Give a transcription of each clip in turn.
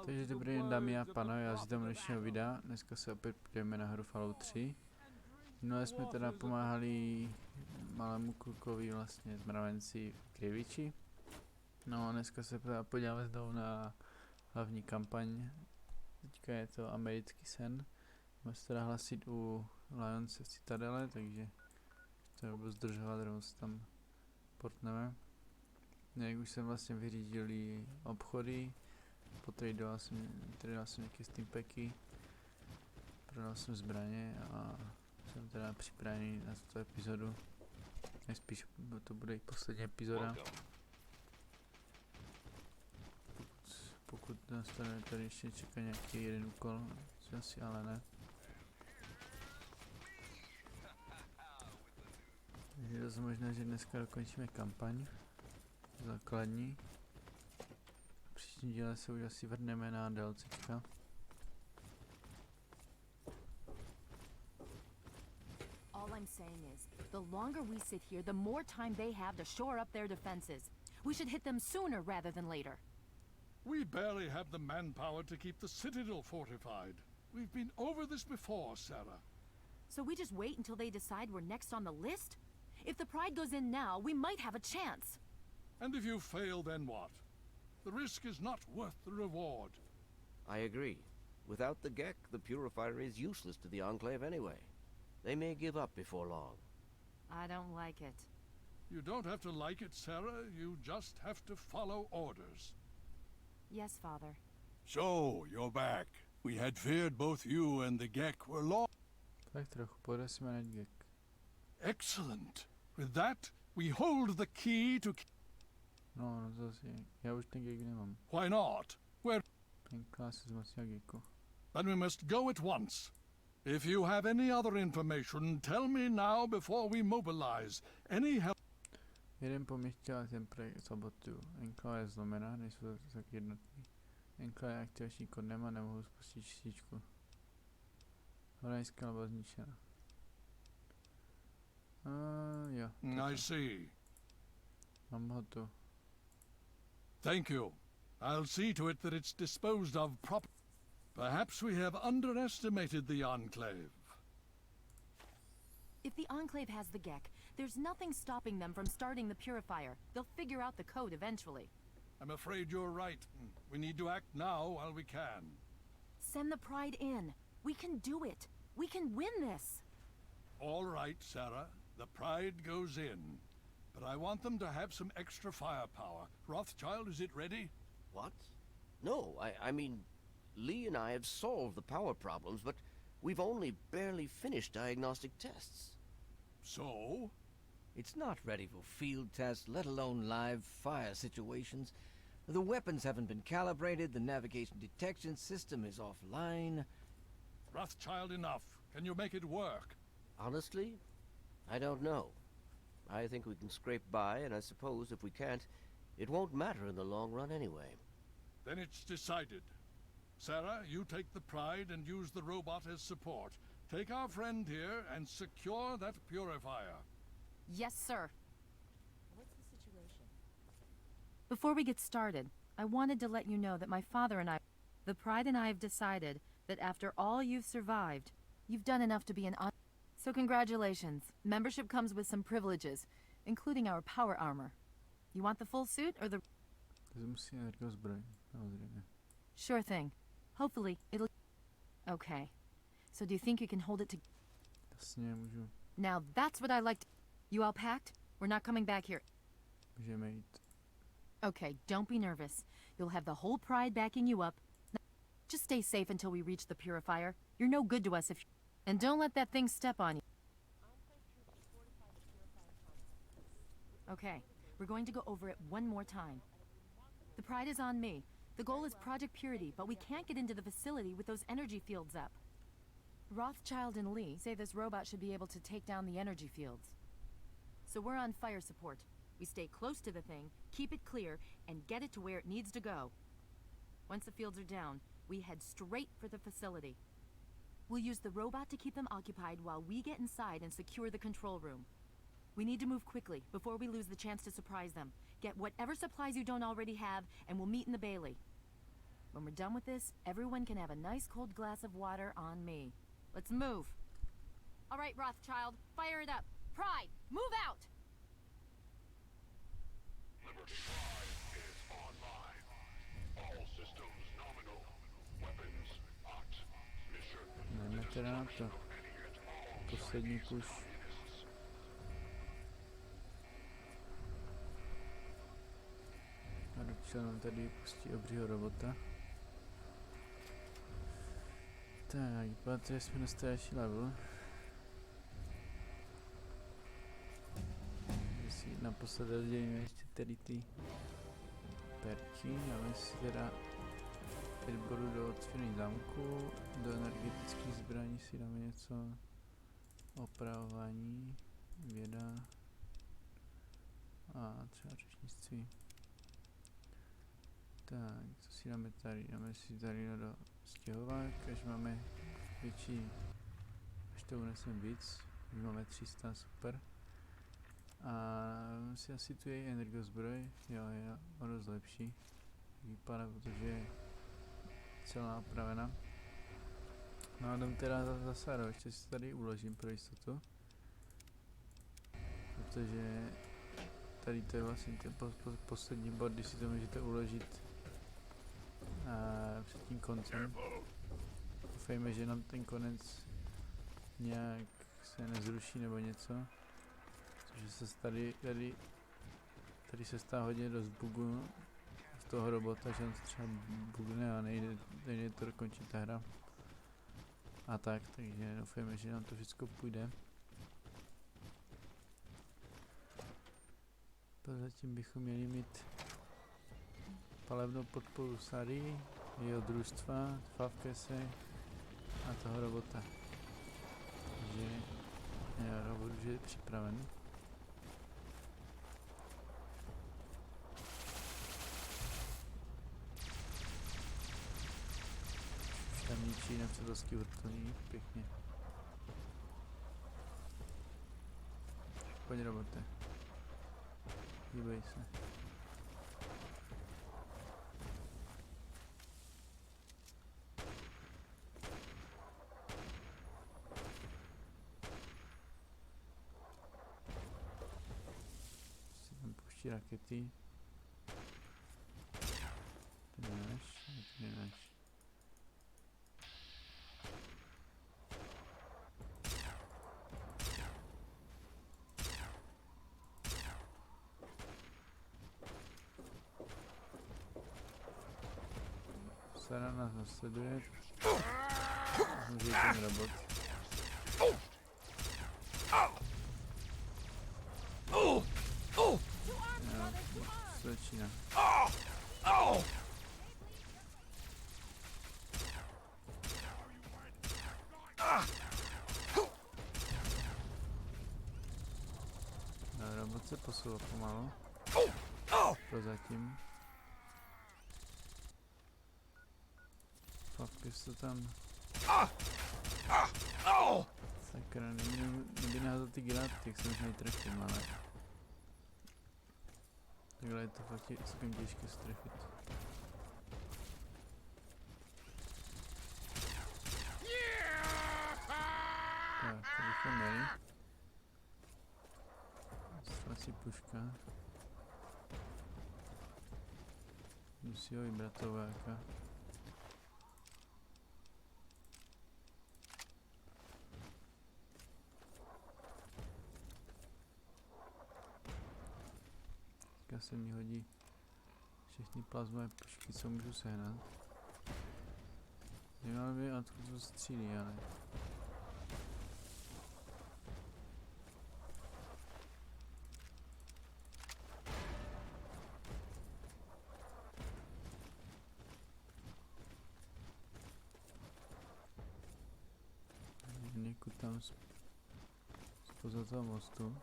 Takže dobrý den, dámy a pánové, já si tam dnešního videa. Dneska se opět půjdeme na hru Fallout 3. Minule jsme teda pomáhali malému klukovi, vlastně mravenci Kriviči. No a dneska se podíváme znovu na hlavní kampaň. Teďka je to americký sen. Můžeme se teda hlasit u Lionce v Citadele, takže to nebudu zdržovat, rovnou se tam portneme. Jak už jsem vlastně vyřídil obchody, potradoval jsem nějaké steampacky, prodal jsem zbraně a jsem teda připravený na tuto epizodu. Nejspíš to bude i poslední epizoda. Pokud nás tady ještě čeká nějaký jeden úkol, co asi ale ne. Takže je dost možné, že dneska dokončíme kampaň. Základní. V příštím díle se už asi vrhneme na DLCčka. All I'm saying is, the longer we sit here, the more time they have to shore up their defenses. We should hit them sooner rather than later. We barely have the manpower to keep the Citadel fortified. We've been over this before, Sarah. So we just wait until they decide we're next on the list? If the Pride goes in now, we might have a chance. And if you fail, then what? The risk is not worth the reward. I agree. Without the Gek, the Purifier is useless to the Enclave anyway. They may give up before long. I don't like it. You don't have to like it, Sarah. You just have to follow orders. Yes, Father. So, you're back. We had feared both you and the Gek were lost. Tak trochu podesme na Gek. Excellent. With that, we hold the key to... No zase, já už ten Gek nemám. Why not? Where... Ten klás se zmocnil Geku. Then we must go at once. If you have any other information, tell me now before we mobilize. Any help... Jeden po mě chtěl a ten sabotuju. Enkla je zlomená, nejsou tak jednotný. Enkla je aktivační kód nemá, nemohu spustit čističku. Horní skala byla zničena. Jo. I see. Mám ho tu. Thank you. I'll see to it that it's disposed of properly. Perhaps we have underestimated the Enclave. If the Enclave has the Gek, there's nothing stopping them from starting the Purifier. They'll figure out the code eventually. I'm afraid you're right. We need to act now while we can. Send the Pride in. We can do it. We can win this. All right, Sarah. The Pride goes in. But I want them to have some extra firepower. Rothschild, is it ready? What? No, I mean, Lee and I have solved the power problems, but we've only barely finished diagnostic tests. So? It's not ready for field tests, let alone live fire situations. The weapons haven't been calibrated, the navigation detection system is offline. Rothschild, enough. Can you make it work? Honestly, I don't know. I think we can scrape by, and I suppose if we can't, it won't matter in the long run anyway. Then it's decided. Sarah, you take the Pride and use the robot as support. Take our friend here and secure that purifier. Yes, sir. What's the situation? Before we get started, I wanted to let you know that my father and the Pride and I have decided that after all you've survived, you've done enough to be an So congratulations. Membership comes with some privileges, including our power armor. You want the full suit or the... Sure thing. Hopefully, it'll... Okay. So do you think you can hold it to... Now that's what I like to... You all packed? We're not coming back here. Okay, don't be nervous. You'll have the whole Pride backing you up. Just stay safe until we reach the Purifier. You're no good to us if... And don't let that thing step on you. Okay, we're going to go over it one more time. The Pride is on me. The goal is Project Purity, but we can't get into the facility with those energy fields up. Rothschild and Lee say this robot should be able to take down the energy fields. So we're on fire support. We stay close to the thing, keep it clear, and get it to where it needs to go. Once the fields are down, we head straight for the facility. We'll use the robot to keep them occupied while we get inside and secure the control room. We need to move quickly before we lose the chance to surprise them. Get whatever supplies you don't already have, and we'll meet in the Bailey. When we're done with this, everyone can have a nice cold glass of water on me. Let's move. All right, Rothschild, fire it up. Pride, move out! Liberty Pride is online. All systems nominal. Weapons hot. Mission. Jdeme teda na to. Poslední push. A Rothschild nám tady pustí obřího robota. Tak, patrně jsme na starší level. Si naposled rozdělíme ještě tady ty perky, dáme si teda 5 bodů do odsvěny zámku, do energetických zbraní si dáme něco, opravování, věda a třeba řečnictví. Tak, co si dáme tady? Dáme si tady do stěhovák, až máme větší, až to uneseme víc, už máme 300, super. A si asi tu je energozbroj, jo, je o dost lepší, vypadá, protože je celá opravena. No a jdem teda za Sarou, ještě si tady uložím pro jistotu. Protože tady to je vlastně ten poslední bod, když si to můžete uložit před tím koncem. Doufejme, že nám ten konec nějak se nezruší nebo něco. Protože se tady se stává hodně dost bugu z toho robota, že on se třeba bugne a nejde to dokončit ta hra. A tak, takže doufejme, že nám to všechno půjde. Zatím bychom měli mít palebnou podporu Sary, jeho družstva, Favkese a toho robota. Takže robot už je připraven. Tam ničí nepřátelský vrtulník, pěkně. Pojď robote. Hýbej se. Si tam pouští rakety. Ten je náš, ten je náš. Sara nás nasleduje. Může ten robot. Začíná. No, robot se posouvá pomalu. Prozatím. Fakt, jestli to tam... Sakra, nebude neházat ty granátky, jak se možná trefím, ale... Takhle je to fakt celkem těžké strefit. Tak, to bychom měli. Stlací puška. Jdu si ho vybrat toho vojáka. Se mi hodí všechny plazmové pušky, co můžu sehnat. Zajímavé by, odkud to střílí, ale... Někud tam spoza toho mostu.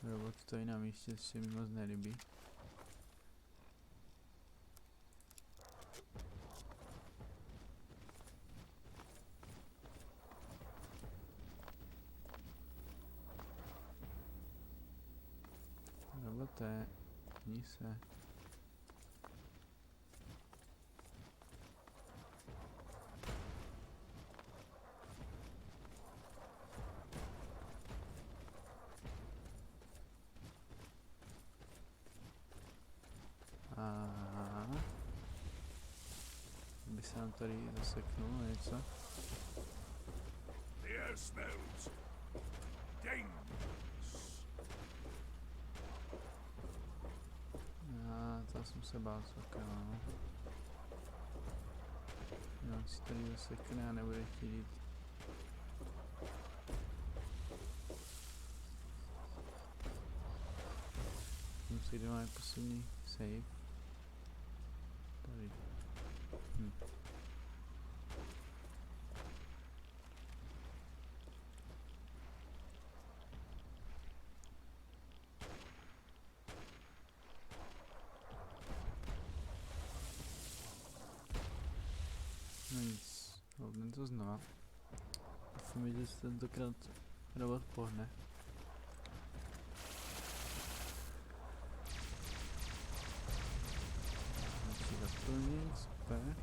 Robot stojí na místě, což se mi moc nelíbí. Roboté, ní se. aby se nám tady zaseknulo něco. The air smells dangerous. To jsem se bál celkem, no. No, si tady zasekne a nebude chtít jít. Musí, kde máme poslední save. Tady. No nic, hodně to znova. Doufám, že se tentokrát robot pohne. Musí zaplnit, super.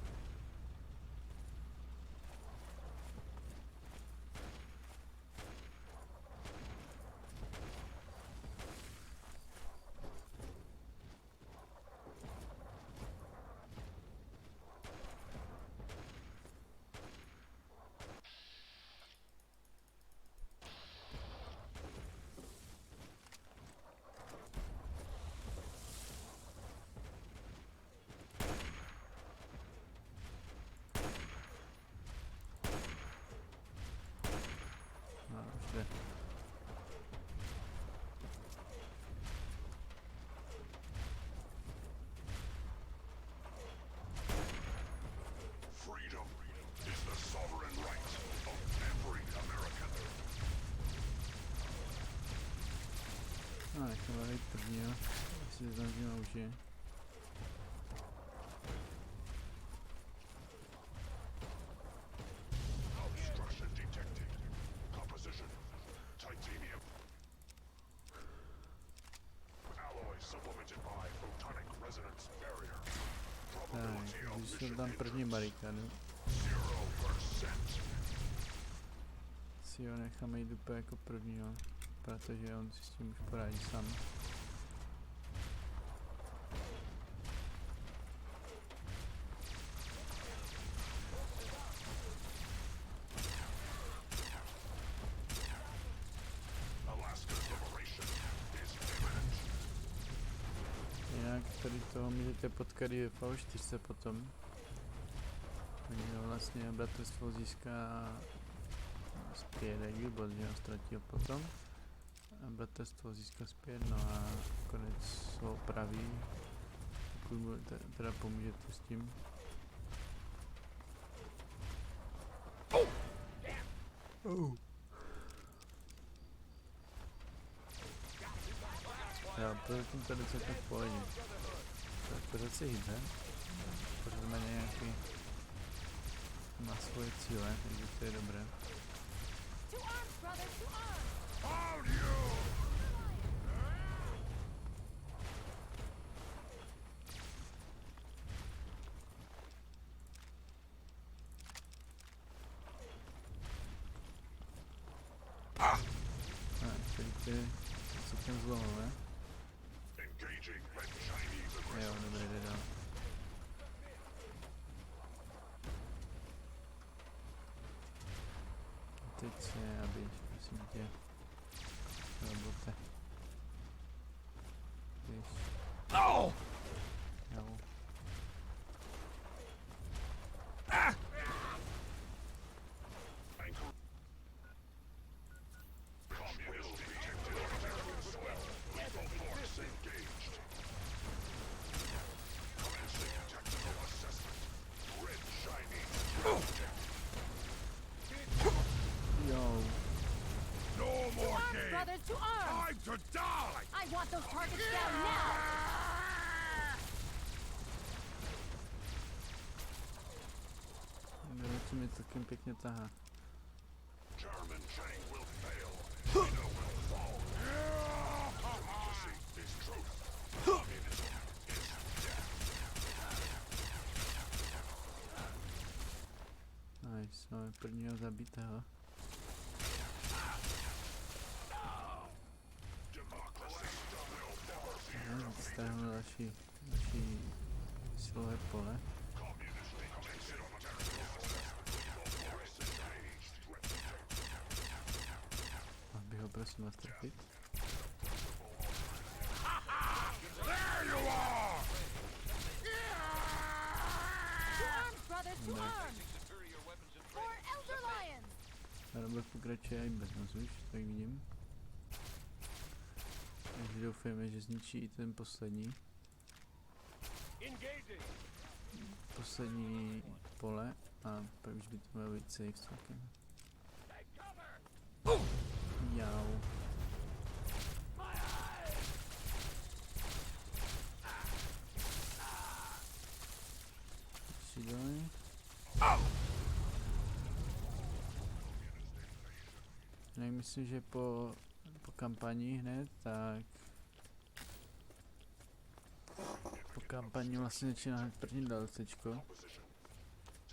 No, už jde. Freedom is the sovereign right of every American. No, necháme být prvního, jestli to tam zima užije. Obstruction detected. Composition: titanium. Alloy supplemented by photonic resonance barrier. Probability Tak, of když mission jsem tam první barikádu, 0%. si ho necháme jít úplně jako prvního, protože on si s tím už poradí sám. Alaska's liberation is imminent. Jinak tady toho můžete potkat i ve V4 potom. Takže vlastně bratrstvo získá zpět, jak byl, že ho ztratil potom. A bratrstvo získá zpět, no a konec ho opraví. Pokud mu teda pomůžete s tím. Jo, prozatím to jde celkem v pohodě. Tak pořád se hýbe. Pořád má nějaký... má svoje cíle, takže to je dobré. To arms, brother, to arms! Hold you! Tady to je celkem zlomové. Engaging red Chinese Jo, aggressors. dobré, jde dál. Teď se, aby, prosím tě, robote. Běž. Jo. Communist detected on American soil. Lethal force engaged. Commencing tactical assessment. Red Chinese project. Jo. No more Arms, games. brother, to arms! Time to die! I want those targets down now! To mi celkem pěkně tahá. German chain will fail. China will fall. Democracy is truth. Communism is death. Nice, máme prvního zabitého. Democracy will never be. Stáhnu další silové pole. Communist dictatorship on prosím vás trpit. There you are! To arms, brother, to arms! For Elder Lions! A Robert pokračuje i bez nás už, tak vidím. Takže doufujeme, že zničí i ten poslední. Poslední pole a pak už by to mělo být safe celkem. Jau. Přidali. No, myslím, že po kampani hned, tak po kampani vlastně začíná hned první DLCčko.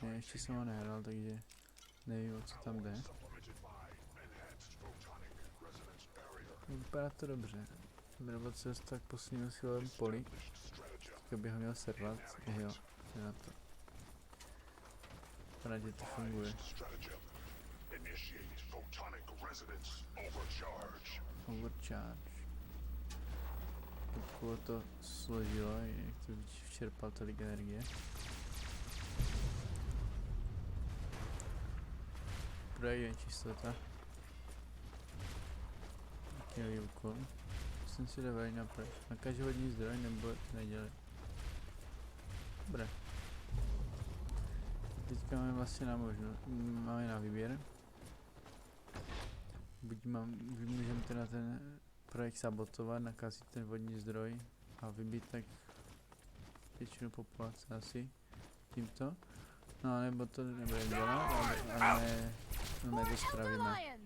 Já ještě jsem ho nehrál, takže nevím, o co tam jde. Vypadá to dobře. Robot se dostal k poslednímu silovému poli. Tak bych ho měl servat. Jo, je na to. Vypadá, že to funguje. Overcharge. Pokud to složilo, jak to vyčerpal tolik energie. Projde čistota. Jaký úkol. Jsem si dával na každý vodní zdroj, nebo to nedělej. Dobré. Teďka máme vlastně na možnost, máme na výběr. Buď můžeme teda ten projekt sabotovat, nakazit ten vodní zdroj a vybít tak většinu populace asi tímto. No nebo to nebudeme dělat, ale to spravíme.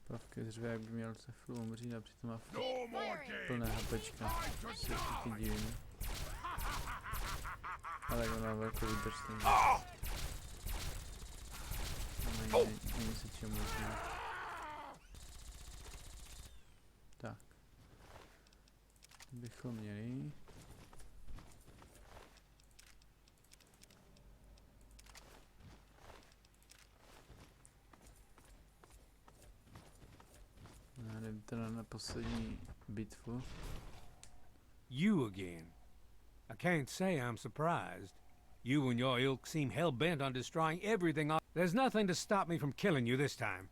Plavky zřve, jak by měl se chvíli umřít a přitom má plné hapečka. Se taky divím. Ale on má velkou výdrž stejně. Není se čemu možná. Tak. Bychom měli. Jdeme teda na poslední bitvu. You again. I can't say I'm surprised. You and your ilk seem hell-bent on destroying everything. There's nothing to stop me from killing you this time.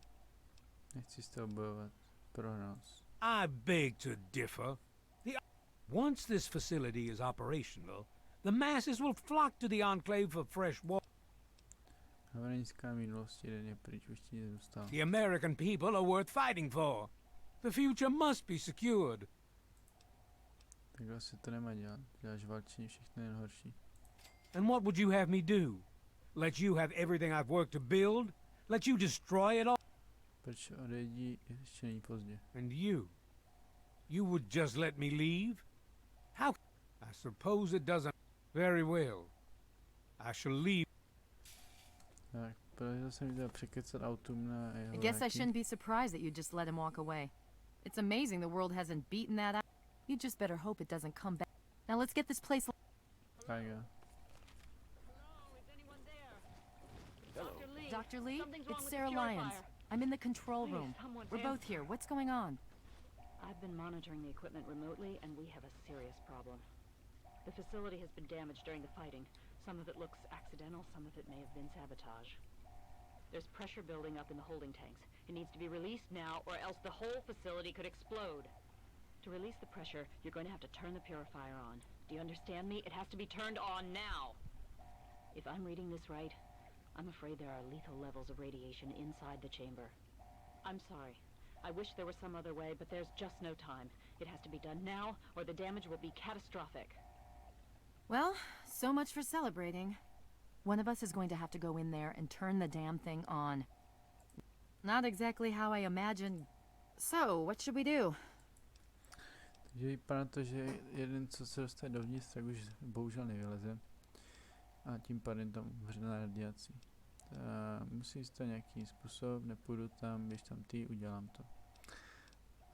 Nechci s tebou bojovat. Prohnal. I beg to differ. Once this facility is operational, the masses will flock to the enclave for fresh water. Havranická minulost, jeden je pryč, už ti nic nezůstalo. The American people are worth fighting for. The future must be secured. Takhle se to nemá dělat. Děláš válčení, všechno jen horší. And what would you have me do? Let you have everything I've worked to build? Let you destroy it all? Proč odejdi, ještě není pozdě. And you would just let me leave? How? I suppose it doesn't. Very well. I shall leave. Tak, protože jsem viděl překecat autům na jeho I guess I ráky. shouldn't be surprised that you just let him walk away. It's amazing the world hasn't beaten that out. You just better hope it doesn't come back. Now let's get this place. Tak jo. Dr. Lee, it's Sarah Lyons. I'm in the control room. We're both here. What's going on? I've been monitoring the equipment remotely, and we have a serious problem. The facility has been damaged during the fighting. Some of it looks accidental, some of it may have been sabotage. There's pressure building up in the holding tanks. It needs to be released now, or else the whole facility could explode. To release the pressure, you're going to have to turn the purifier on. Do you understand me? It has to be turned on now. If I'm reading this right, I'm afraid there are lethal levels of radiation inside the chamber. I'm sorry. I wish there was some other way, but there's just no time. It has to be done now, or the damage will be catastrophic. Well, so much for celebrating. One of us is going to have to go in there and turn the damn thing on. Not exactly how I imagined. So, what should we do? Že vypadá to, že jeden, co se dostane dovnitř, tak už bohužel nevyleze. A tím pádem tam umře na radiaci. Musím si to nějaký způsob, nepůjdu tam, když tam ty, udělám to.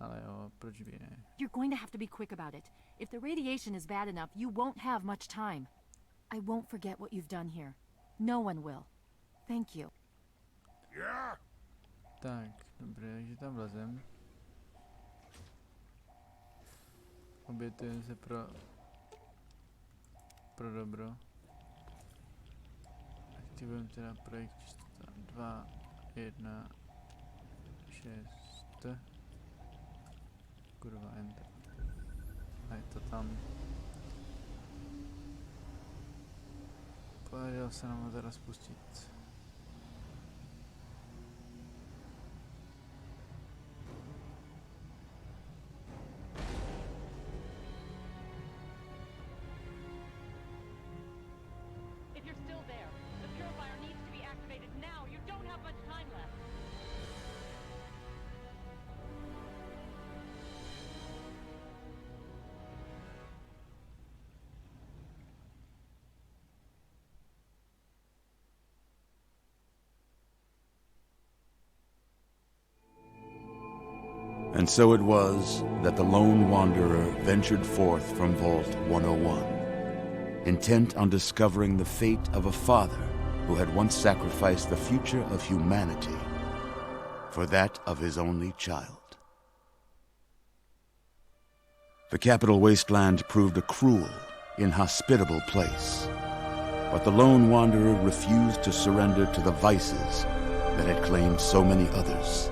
Ale jo, proč by ne? You're going to have to be quick about it. If the radiation is bad enough, you won't have much time. I won't forget what you've done here. No one will. Thank you. Yeah? Tak, dobré, takže tam vlezem. Obětujeme se pro dobro. Aktivujeme teda projekt číslo 2, 1, 6. Kurva, enter. A je to tam. Podařilo se nám ho teda spustit. If you're still there, the purifier needs to be activated now. You don't have much time left. And so it was that the lone wanderer ventured forth from Vault 101, intent on discovering the fate of a father who had once sacrificed the future of humanity for that of his only child. The capital wasteland proved a cruel, inhospitable place, but the lone wanderer refused to surrender to the vices that had claimed so many others.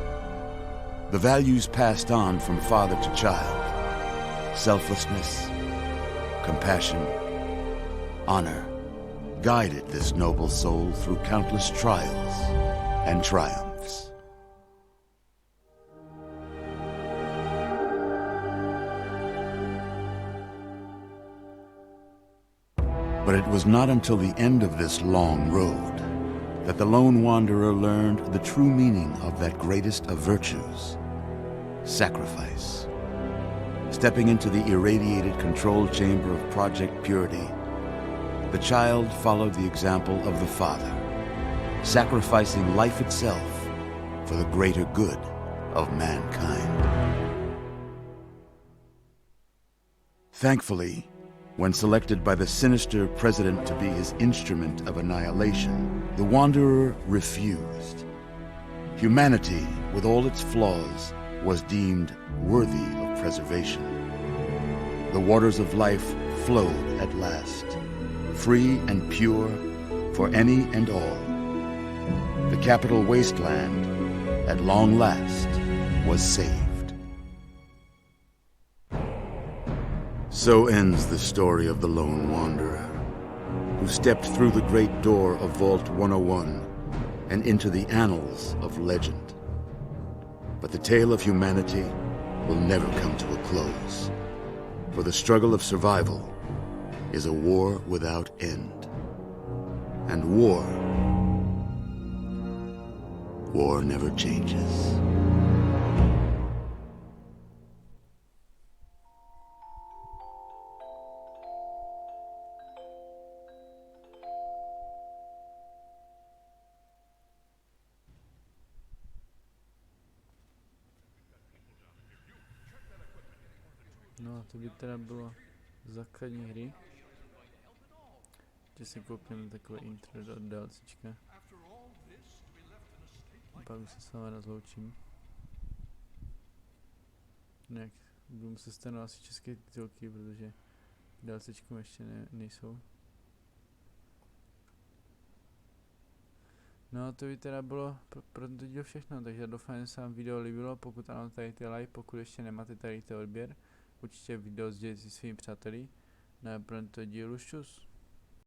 The values passed on from father to child, selflessness, compassion, honor, guided this noble soul through countless trials and triumphs. But it was not until the end of this long road that the lone wanderer learned the true meaning of that greatest of virtues, sacrifice. Stepping into the irradiated control chamber of Project Purity, the child followed the example of the father, sacrificing life itself for the greater good of mankind. Thankfully, when selected by the sinister president to be his instrument of annihilation, the Wanderer refused. Humanity, with all its flaws, was deemed worthy of preservation. The waters of life flowed at last, free and pure for any and all. The capital wasteland, at long last, was saved. So ends the story of the lone wanderer, who stepped through the great door of Vault 101 and into the annals of legend. But the tale of humanity will never come to a close, for the struggle of survival is a war without end. And war never changes. No a to by teda bylo základní hry. Že si koupím takové intro do DLCčka. Pak už se s vámi rozloučím. Nějak budu muset stanovat asi české titulky, protože DLCčku ještě nejsou. No to by teda bylo pro tento díl všechno, takže doufám, že se vám video líbilo, pokud ano, tady ty like, pokud ještě nemáte tady ty odběr, určitě video sdělit si svými přáteli. No a pro tento díl už čus.